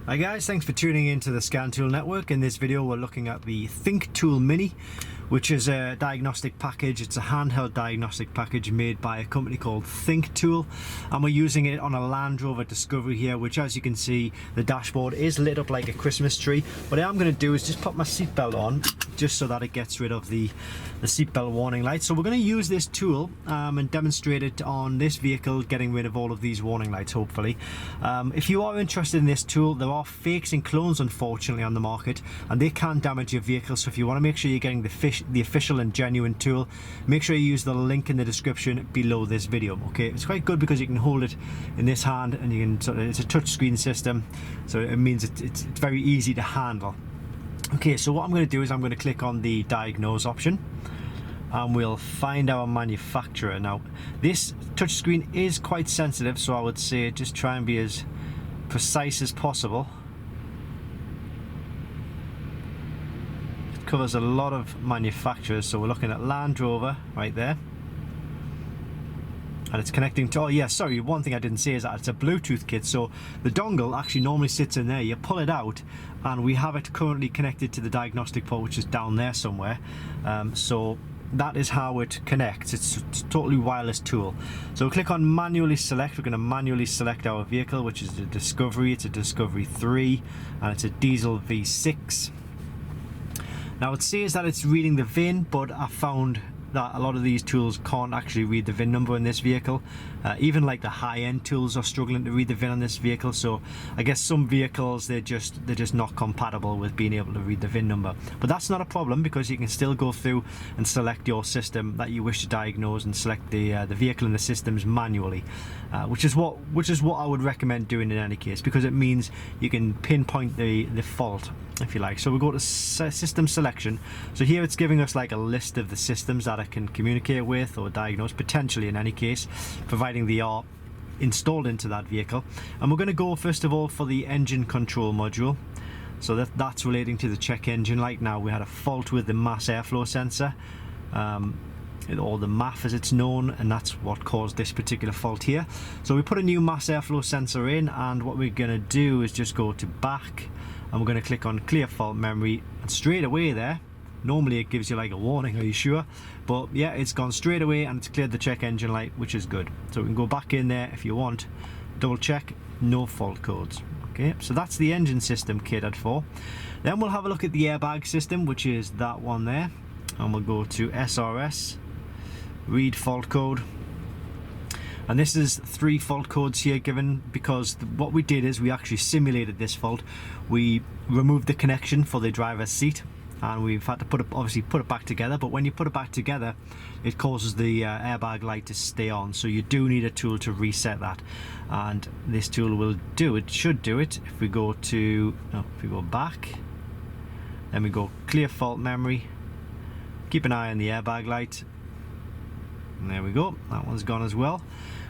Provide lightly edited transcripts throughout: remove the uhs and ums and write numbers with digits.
Hi guys, thanks for tuning in to the Scan Tool Network. In this video we're looking at the Thinktool Mini, which is a diagnostic package. It's a handheld diagnostic package made by a company called Thinktool, and we're using it on a Land Rover Discovery here, which, as you can see, the dashboard is lit up like a Christmas tree. What I am going to do is just put my seatbelt on, just so that it gets rid of the seatbelt warning light. So we're going to use this tool and demonstrate it on this vehicle, getting rid of all of these warning lights, hopefully. If you are interested in this tool, there are fakes and clones, unfortunately, on the market, and they can damage your vehicle. So if you want to make sure you're getting the official and genuine tool, make sure you use the link in the description below this video. Okay, it's quite good because you can hold it in this hand, and you can it's a touch screen system, so it means it's very easy to handle. Okay, so what I'm going to do is I'm going to click on the Diagnose option, and we'll find our manufacturer. Now, this touchscreen is quite sensitive, so I would say just try and be as precise as possible. It covers a lot of manufacturers, so we're looking at Land Rover right there. And it's connecting to, oh yeah, sorry, one thing I didn't say is that it's a Bluetooth kit, so the dongle actually normally sits in there. You pull it out, and we have it currently connected to the diagnostic port, which is down there somewhere. So that is how it connects. It's a totally wireless tool. So we'll click on manually select. We're going to manually select our vehicle, which is a Discovery. It's a Discovery 3, and it's a diesel V6. Now it says that it's reading the VIN, but I found that a lot of these tools can't actually read the VIN number in this vehicle. Even like the high-end tools are struggling to read the VIN on this vehicle, so I guess some vehicles they're just not compatible with being able to read the VIN number. But that's not a problem, because you can still go through and select your system that you wish to diagnose and select the vehicle and the systems manually, which is what I would recommend doing in any case, because it means you can pinpoint the fault, if you like. So we go to system selection. So here it's giving us like a list of the systems that I can communicate with or diagnose, potentially in any case, providing they are installed into that vehicle. And we're going to go first of all for the engine control module. So that's relating to the check engine light. Now, we had a fault with the mass airflow sensor, or the MAF as it's known, and that's what caused this particular fault here. So we put a new mass airflow sensor in, and what we're going to do is just go to back, and we're going to click on clear fault memory, and straight away there, normally it gives you like a warning, are you sure? But yeah, it's gone straight away and it's cleared the check engine light, which is good. So we can go back in there if you want, double check, no fault codes. Okay, so that's the engine system catered for. Then we'll have a look at the airbag system, which is that one there, and we'll go to SRS, read fault code. And this is 3 fault codes here given, because what we did is we actually simulated this fault. We removed the connection for the driver's seat, and we've had to obviously put it back together. But when you put it back together, it causes the airbag light to stay on, so you do need a tool to reset that, and this tool will do it. Should do it. If we go back, then we go clear fault memory, keep an eye on the airbag light, and there we go, that one's gone as well,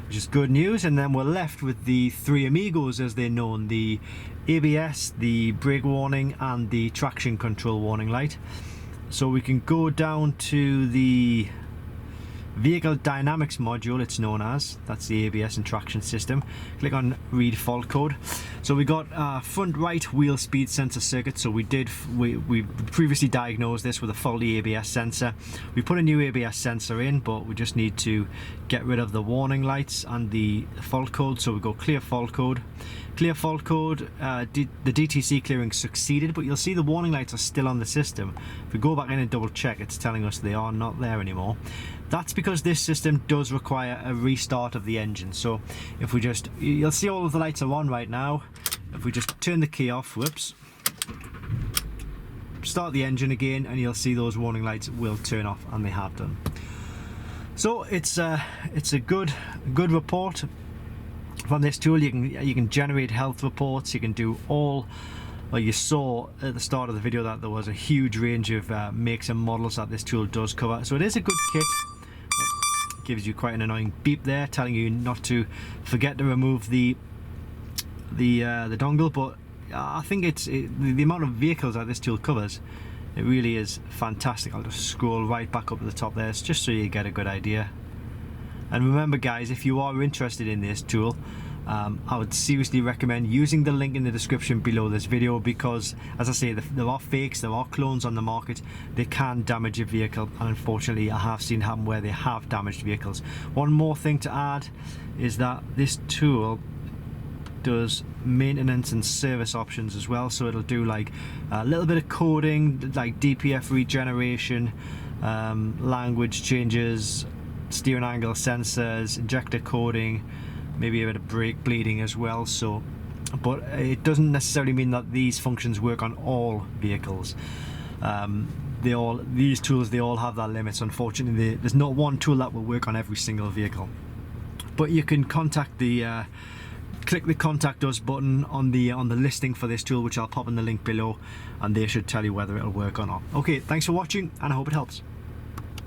which is good news. And then we're left with the 3 amigos, as they're known: the ABS, the brake warning, and the traction control warning light. So we can go down to the vehicle dynamics module, it's known as. That's the ABS and traction system. Click on read fault code. So we got front right wheel speed sensor circuit. So we previously diagnosed this with a faulty ABS sensor. We put a new ABS sensor in, but we just need to get rid of the warning lights and the fault code. So we go clear fault code. Clear fault code, the DTC clearing succeeded, but you'll see the warning lights are still on the system. If we go back in and double check, it's telling us they are not there anymore. That's because this system does require a restart of the engine. So if we just, you'll see all of the lights are on right now. If we just turn the key off, whoops, start the engine again, and you'll see those warning lights will turn off, and they have done. So it's a good report from this tool. You can generate health reports. You can do all. Well, you saw at the start of the video that there was a huge range of makes and models that this tool does cover. So it is a good kit. It gives you quite an annoying beep there, telling you not to forget to remove the dongle. But I think the amount of vehicles that this tool covers, it really is fantastic. I'll just scroll right back up to the top there, just so you get a good idea. And remember guys, if you are interested in this tool, I would seriously recommend using the link in the description below this video, because as I say, there are fakes, there are clones on the market. They can damage your vehicle, and unfortunately I have seen happen where they have damaged vehicles. One more thing to add is that this tool does maintenance and service options as well, so it'll do like a little bit of coding, like DPF regeneration, language changes, steering angle sensors, injector coding, maybe a bit of brake bleeding as well. So, but it doesn't necessarily mean that these functions work on all vehicles. These tools, they all have their limits. Unfortunately, there's not one tool that will work on every single vehicle. But you can contact the click the contact us button on the listing for this tool, which I'll pop in the link below, and they should tell you whether it'll work or not. Okay, thanks for watching, and I hope it helps.